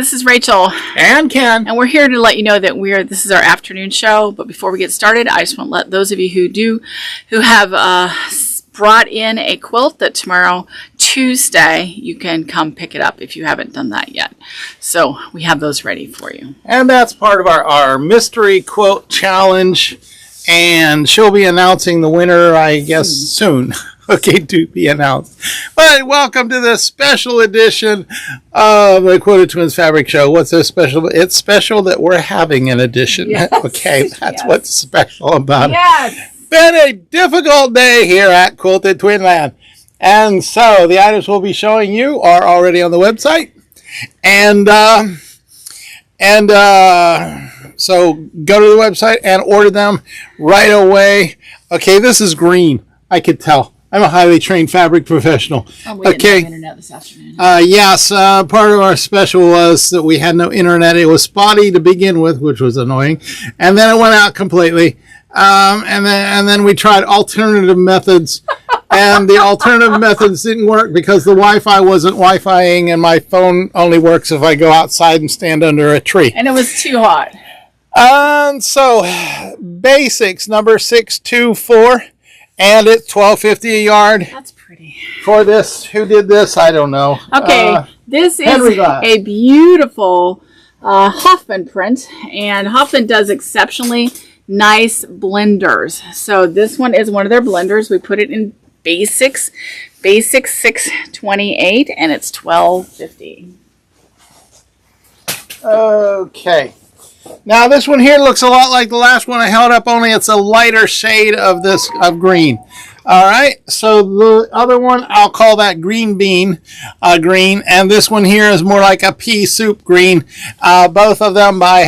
this is Rachel. And Ken. And we're here to let you know that this is our afternoon show. But before we get started, I just want to let those of you who have brought in a quilt that tomorrow, Tuesday, you can come pick it up if you haven't done that yet. So we have those ready for you. And that's part of our mystery quilt challenge. And she'll be announcing the winner, I guess, soon. Okay, to be announced. But welcome to this special edition of the Quilted Twins Fabric Show. What's so special? It's special that we're having an edition. Yes. Okay, that's what's special about it. Been a difficult day here at Quilted Twinland. And so the items we'll be showing you are already on the website. So go to the website and order them right away. Okay, this is green. I could tell. I'm a highly trained fabric professional. Oh, we didn't have internet this afternoon. Yes, part of our special was that we had no internet. It was spotty to begin with, which was annoying. And then it went out completely. And then we tried alternative methods. And the alternative methods didn't work because the Wi-Fi wasn't Wi-Fiing, and my phone only works if I go outside and stand under a tree. And it was too hot. And so, basics, number 624. And it's $12.50 a yard. That's pretty. For this, who did this? I don't know. Okay, this is a beautiful Hoffman print, and Hoffman does exceptionally nice blenders. So this one is one of their blenders. We put it in basics 628, and it's $12.50. Okay. Now this one here looks a lot like the last one I held up, only it's a lighter shade of green. All right, so the other one, I'll call that green bean green, and this one here is more like a pea soup green. Both of them by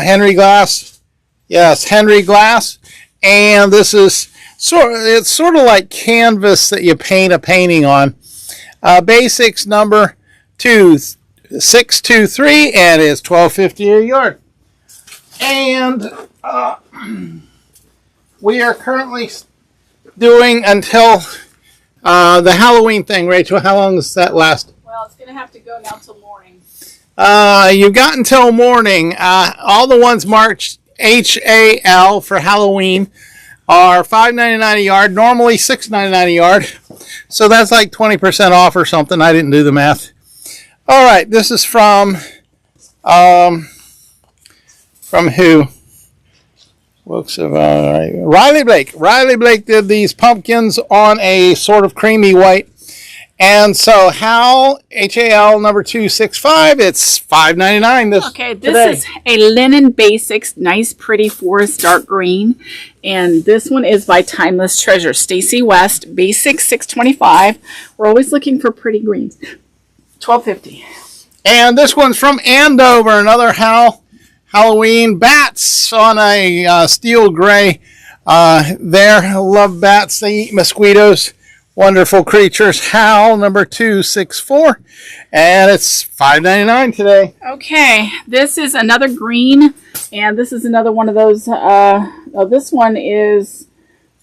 Henry Glass. Yes, Henry Glass. And this is it's sort of like canvas that you paint a painting on. Basics number 623, and it's $12.50 a yard. And we are currently doing until the Halloween thing. Rachel, how long does that last? Well, it's going to have to go now till morning. You've got until morning. All the ones marked HAL for Halloween are $5.99 a yard, normally $6.99 a yard. So that's like 20% off or something. I didn't do the math. All right, this is from who? Looks of Riley Blake. Riley Blake did these pumpkins on a sort of creamy white. And so HAL number 265, it's $5.99 Okay, this is a linen basics, nice pretty forest dark green. And this one is by Timeless Treasure. Stacy West, basics 625. We're always looking for pretty greens. $12.50. And this one's from Andover, another Halloween bats on a steel gray. There, love bats. They eat mosquitoes. Wonderful creatures. HAL number 264, and it's $5.99 today. Okay, this is another green, and this is another one of those. This one is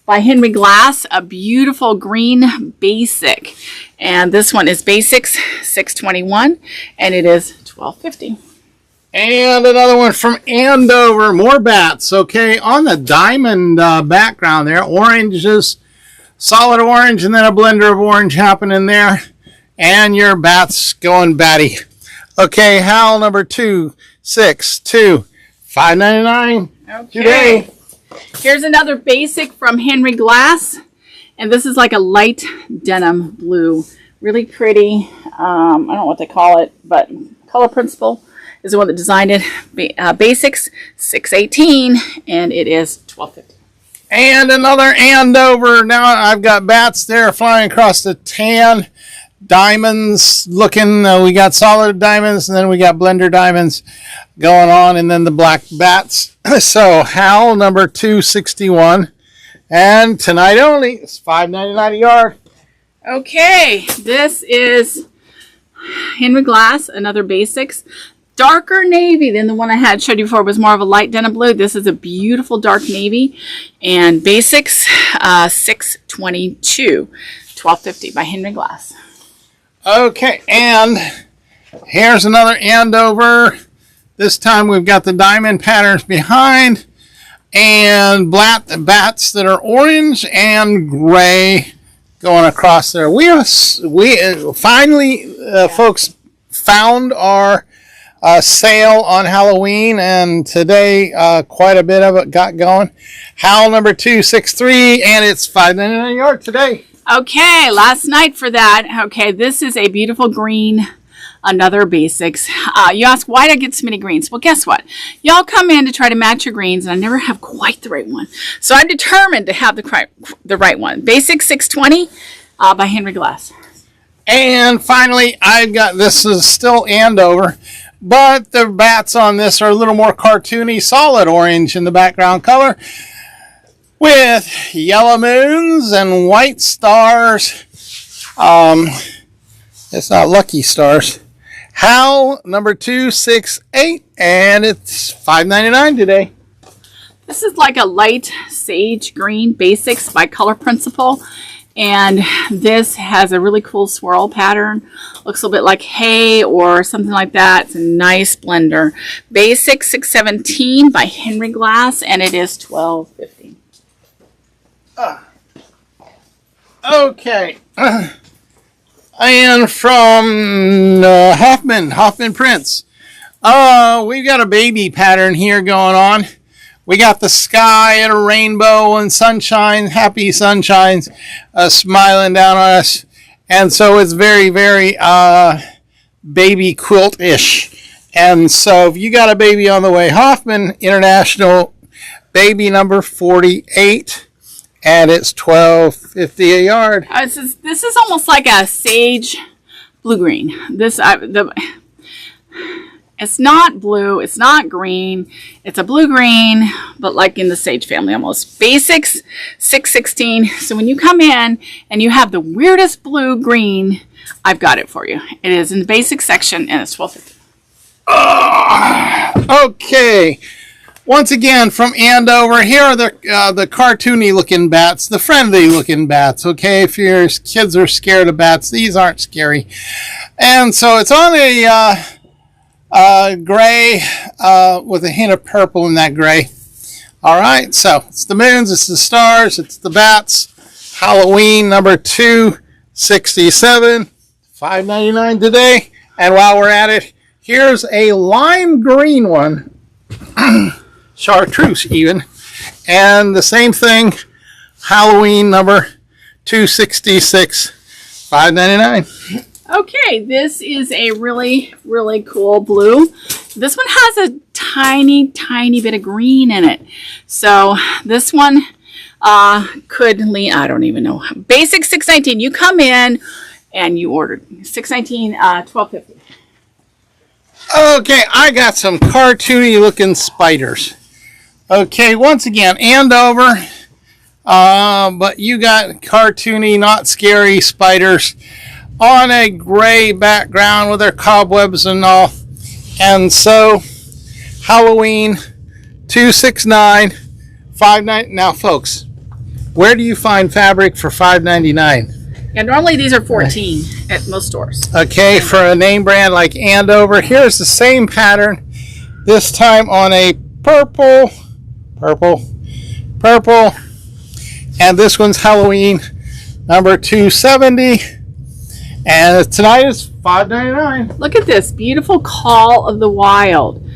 by Henry Glass, a beautiful green basic, and this one is basics 621, and it is $12.50. And another one from Andover, more bats. Okay, on the diamond background there, oranges. Solid orange and then a blender of orange happening there. And your bats going batty. Okay, HAL number 262, $5.99 today. Here's another basic from Henry Glass. And this is like a light denim blue. Really pretty. I don't know what they call it, but Color Principle is the one that designed it. Basics 618, and it is $12.50. And another Andover. Now I've got bats there flying across the tan. Diamonds looking. We got solid diamonds, and then we got blender diamonds going on, and then the black bats. So HAL number 261. And tonight only, it's $5.99 a yard. Okay, this is Henry Glass, another basics. Darker navy than the one I had showed you before. Was more of a light denim blue. This is a beautiful dark navy, and basics 622, $12.50 by Henry Glass. Okay, and Here's another Andover. This time we've got the diamond patterns behind and black bats that are orange and gray going across there. We finally, folks, found our sale on Halloween, and today quite a bit of it got going. Howl number 263, and it's $5.99 a yard today. Okay, last night for that. Okay, this is a beautiful green. Another basics. You ask, why did I get so many greens? Well, guess what? Y'all come in to try to match your greens, and I never have quite the right one. So I'm determined to have the right one. Basic 620 by Henry Glass. And finally, I've got, this is still Andover, but the bats on this are a little more cartoony, solid orange in the background color with yellow moons and white stars. It's not lucky stars. Howl number 268, and it's $5.99 today. This is like a light sage green basics by Color Principle, and this has a really cool swirl pattern. Looks a little bit like hay or something like that. It's a nice blender. Basic 617 by Henry Glass, and it is $12.50. Okay. And from Hoffman Prints, we've got a baby pattern here going on. We got the sky and a rainbow and sunshine, happy sunshines smiling down on us. And so it's very, very baby quilt-ish. And so if you got a baby on the way, Hoffman International, baby number 48. And it's $12.50 a yard. This is almost like a sage blue-green. It's not blue. It's not green. It's a blue-green, but like in the sage family almost. Basics 616. So when you come in and you have the weirdest blue-green, I've got it for you. It is in the basic section, and it's $12.50. Okay. Once again, from Andover, here are the cartoony looking bats, the friendly looking bats, okay? If your kids are scared of bats, these aren't scary. And so it's on a gray with a hint of purple in that gray. All right, so it's the moons, it's the stars, it's the bats. Halloween number 267, $5.99 today. And while we're at it, here's a lime green one. Chartreuse even, and the same thing, Halloween number 266, $5.99. Okay, this is a really, really cool blue. This one has a tiny, tiny bit of green in it. So this one could lean, I don't even know. Basic 619, you come in and you ordered 619, $12.50. Okay, I got some cartoony looking spiders. Okay, once again, Andover, but you got cartoony, not scary spiders on a gray background with their cobwebs and all. And so, Halloween 269, $5.99. Now, folks, where do you find fabric for $5.99? Yeah, normally these are $14 at most stores. Okay, for a name brand like Andover, here's the same pattern, this time on a purple, and this one's Halloween number 270, and tonight is $5.99. Look at this beautiful Call of the Wild.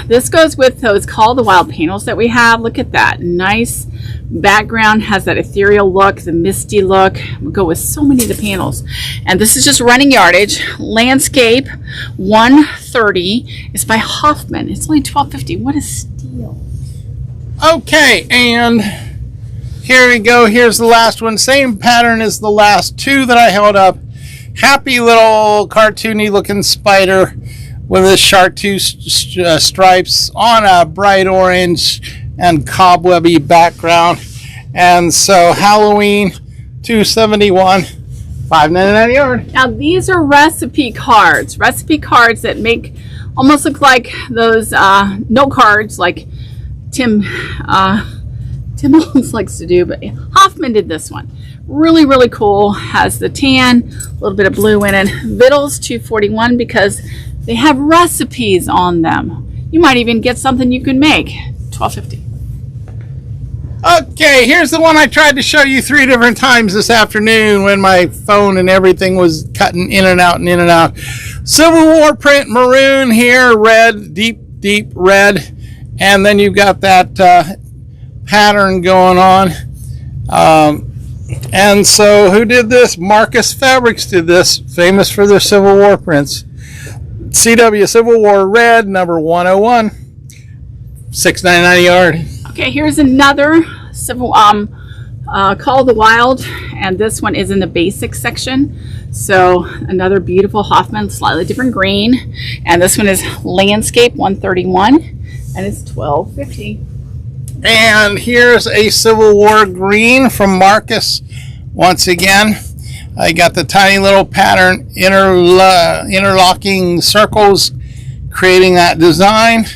This goes with those Call of the Wild panels that we have. Look at that nice background, has that ethereal look, the misty look. We'll go with so many of the panels. And this is just running yardage. Landscape 130 is by Hoffman. It's only $12.50. What a steal. Okay, and here we go. Here's the last one. Same pattern as the last two that I held up. Happy little cartoony looking spider with his chartreuse stripes on a bright orange and cobwebby background. And so Halloween 271, $5.99 a yard. Now these are recipe cards that make almost look like those note cards like Tim always likes to do, but Hoffman did this one. Really, really cool. Has the tan, a little bit of blue in it. Vittles $2.41 because they have recipes on them. You might even get something you can make. $12.50. Okay, here's the one I tried to show you 3 different times this afternoon when my phone and everything was cutting in and out and in and out. Civil War print, maroon here, red, deep red, and then you've got that pattern going on. And so who did this? Marcus Fabrics did this, famous for their Civil War prints. CW Civil War red, number 101, $6.99 a yard. Okay, here's another Civil Call of the Wild, and this one is in the basics section. So another beautiful Hoffman, slightly different green, and this one is Landscape 131, and it's $12.50. And here's a Civil War green from Marcus. Once again, I got the tiny little pattern interlocking circles, creating that design.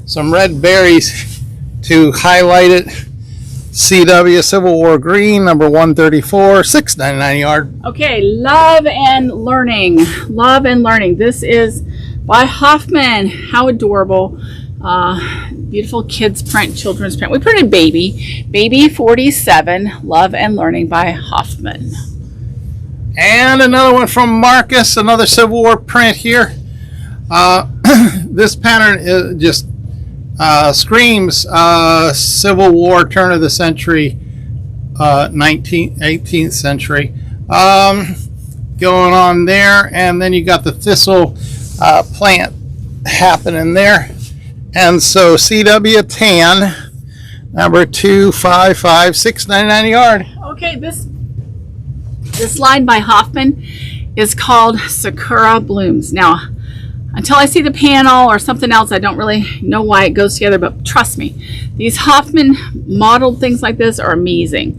Some red berries to highlight it. CW Civil War green, number 134, $6.99 a yard. Okay, Love and Learning. Love and Learning. This is by Hoffman. How adorable. Beautiful kids print, children's print. We printed Baby 47, Love and Learning by Hoffman. And another one from Marcus, another Civil War print here. This pattern is just screams Civil War, turn of the century, 18th century. Going on there, and then you got the thistle plant happening there. And so CW tan, number 255, $6.99 a yard. Okay, this line by Hoffman is called Sakura Blooms. Now, until I see the panel or something else, I don't really know why it goes together, but trust me, these Hoffman modeled things like this are amazing.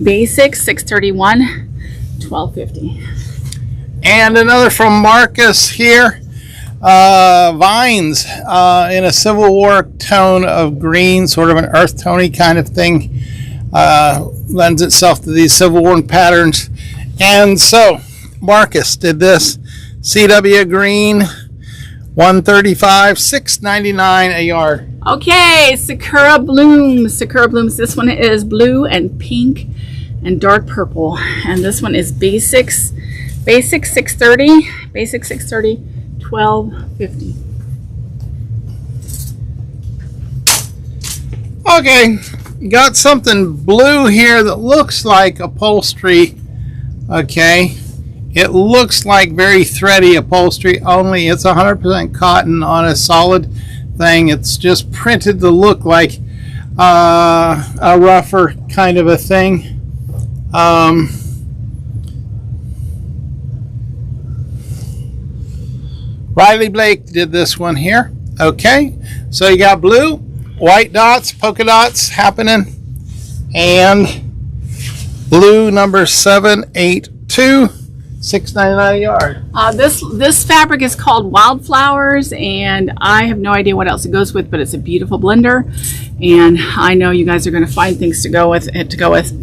Basics, $6.31, $12.50. And another from Marcus here. Vines in a Civil War tone of green, sort of an earth tony kind of thing. Lends itself to these Civil War patterns. And so Marcus did this. CW green, 135, $6.99 a yard. Okay, Sakura Blooms. Sakura Blooms. This one is blue and pink and dark purple. And this one is basics 630. Basic 630, $12.50. Okay, got something blue here that looks like upholstery. Okay, it looks like very thready upholstery, only it's 100% cotton on a solid thing. It's just printed to look like a rougher kind of a thing. Riley Blake did this one here. Okay, so you got blue, white dots, polka dots happening, and blue number 782, $6.99 a yard. This fabric is called Wildflowers, and I have no idea what else it goes with, but it's a beautiful blender, and I know you guys are going to find things to go with.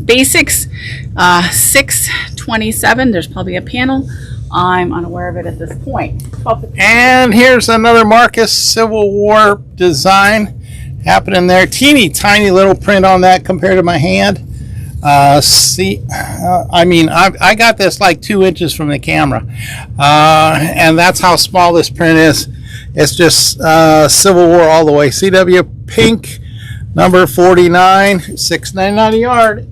Basics, 627. There's probably a panel. I'm unaware of it at this point. And here's another Marcus Civil War design happening there. Teeny tiny little print on that compared to my hand. I got this like 2 inches from the camera, and that's how small this print is. It's just Civil War all the way. CW pink, number 49, $6.99 a yard.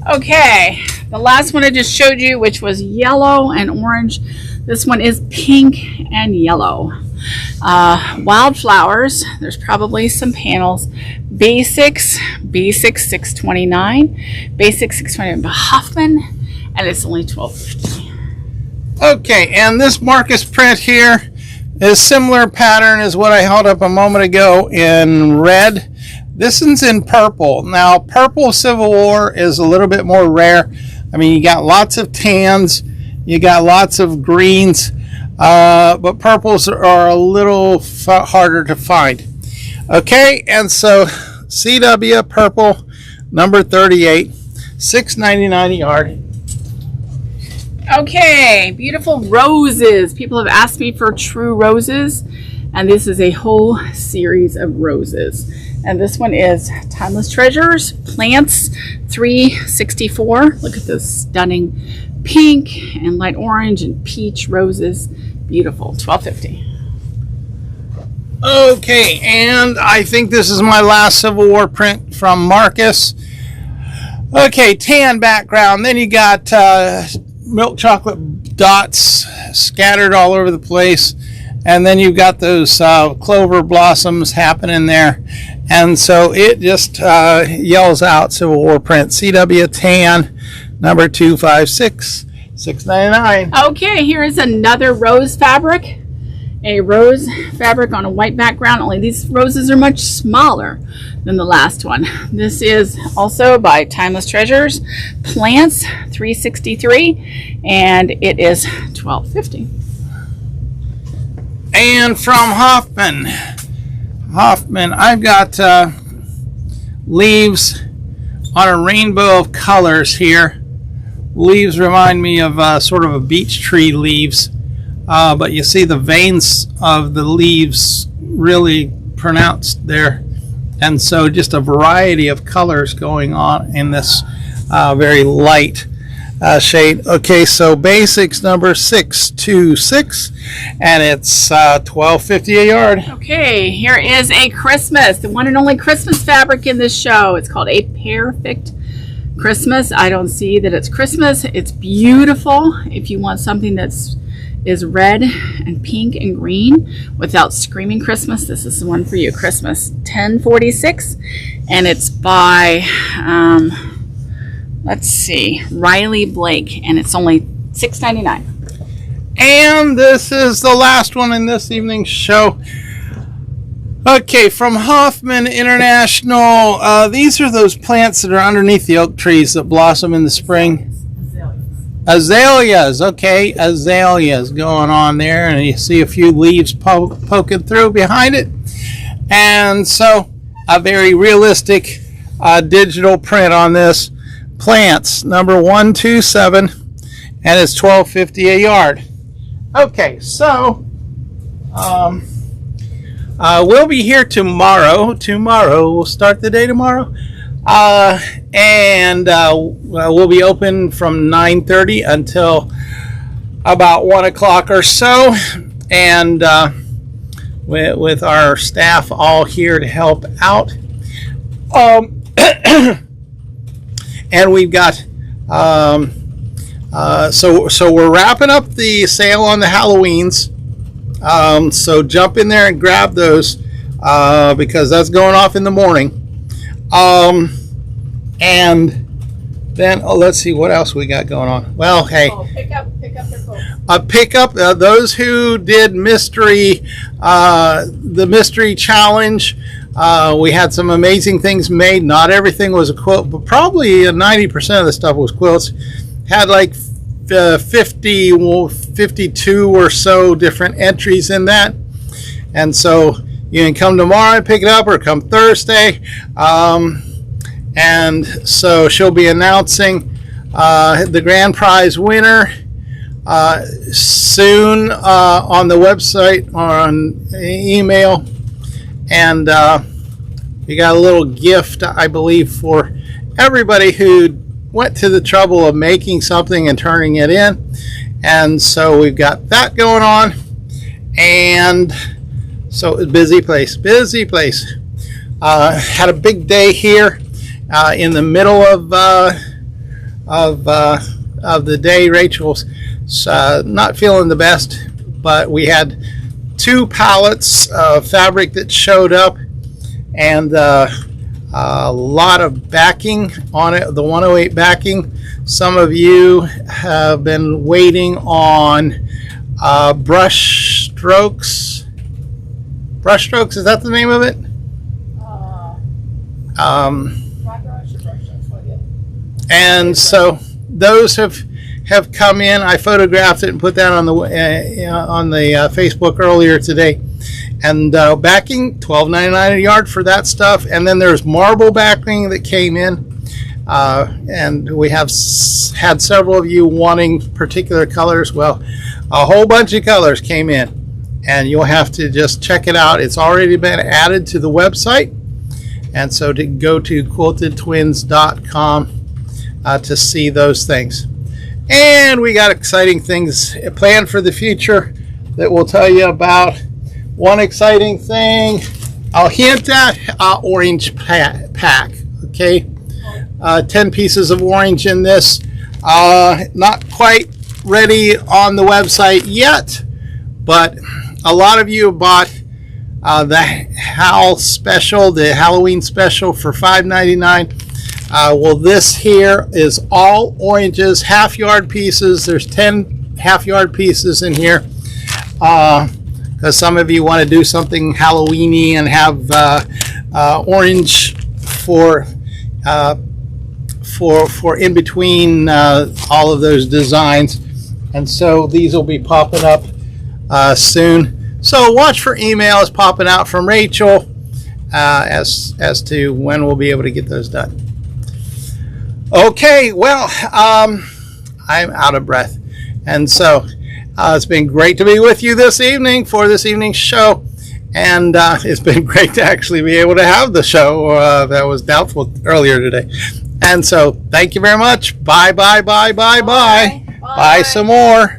Okay, the last one I just showed you, which was yellow and orange. This one is pink and yellow. Wildflowers, there's probably some panels. Basics 629. Basics 629 by Hoffman, and it's only $12.50. Okay, and this Marcus print here is similar pattern as what I held up a moment ago in red. This one's in purple. Now, purple Civil War is a little bit more rare. I mean, you got lots of tans, you got lots of greens, but purples are a little harder to find. Okay, and so CW purple, number 38, $6.99 a yard. Okay, beautiful roses. People have asked me for true roses, and this is a whole series of roses. And this one is Timeless Treasures, Plants, $3.64. Look at those stunning pink and light orange and peach roses. Beautiful, $12.50. Okay, and I think this is my last Civil War print from Marcus. Okay, tan background. Then you got milk chocolate dots scattered all over the place, and then you've got those clover blossoms happening there, and so it just yells out Civil War print. CW tan, number 256, $6.99. Okay, here is another rose fabric. A rose fabric on a white background, only these roses are much smaller than the last one. This is also by Timeless Treasures, Plants, $3.63, and it is $12.50. And from Hoffman, I've got leaves on a rainbow of colors here. Leaves remind me of sort of a beech tree leaves. But you see the veins of the leaves really pronounced there. And so just a variety of colors going on in this very light shade. Okay, so basics number 626, and it's $12.50 a yard. Okay, here is a Christmas, the one and only Christmas fabric in this show. It's called a Perfect Christmas. I don't see that it's Christmas. It's beautiful. If you want something that's red and pink and green without screaming Christmas, this is the one for you. Christmas, $10.46, and it's by let's see, Riley Blake, and it's only $6.99. And this is the last one in this evening's show. Okay, from Hoffman International, these are those plants that are underneath the oak trees that blossom in the spring. Azaleas, okay, azaleas going on there, and you see a few leaves poking through behind it. And so a very realistic digital print on this. Plants, number 127, and it's $12.50 a yard. Okay, so we'll be here tomorrow. We'll start the day tomorrow. And we'll be open from 9:30 until about 1 o'clock or so, and with our staff all here to help out. And we've got so we're wrapping up the sale on the Halloweens. So jump in there and grab those because that's going off in the morning. And then let's see what else we got going on. Well, hey, pick up their coats. Pick up those who did the mystery challenge. We had some amazing things made. Not everything was a quilt, but probably 90% of the stuff was quilts. Had like 52 or so different entries in that, and so you can come tomorrow and pick it up, or come Thursday. And so she'll be announcing the grand prize winner soon on the website or on email. And you got a little gift, I believe, for everybody who went to the trouble of making something and turning it in. And so we've got that going on. And so busy place. Had a big day here. In the middle of the day, Rachel's not feeling the best, but we had 2 pallets of fabric that showed up, and a lot of backing on it, the 108 backing. Some of you have been waiting on brush strokes. Brush strokes, is that the name of it? And so those have come in. I photographed it and put that on the Facebook earlier today. And backing, $12.99 a yard for that stuff. And then there's marble backing that came in. and we have had several of you wanting particular colors. Well, a whole bunch of colors came in, and you'll have to just check it out. It's already been added to the website, and so to go to quiltedtwins.com to see those things. And we got exciting things planned for the future that we'll tell you about. One exciting thing I'll hint at, orange pack, okay? 10 pieces of orange in this. Not quite ready on the website yet, but a lot of you bought the Hal special, the Halloween special for $5.99. Well, this here is all oranges, half-yard pieces. There's 10 half-yard pieces in here because some of you want to do something Halloween-y and have orange for in between all of those designs. And so these will be popping up soon. So watch for emails popping out from Rachel as to when we'll be able to get those done. Okay, well, I'm out of breath. And so it's been great to be with you this evening for this evening's show. And it's been great to actually be able to have the show that was doubtful earlier today. And so thank you very much. Bye, bye, bye, bye, bye. Bye some more.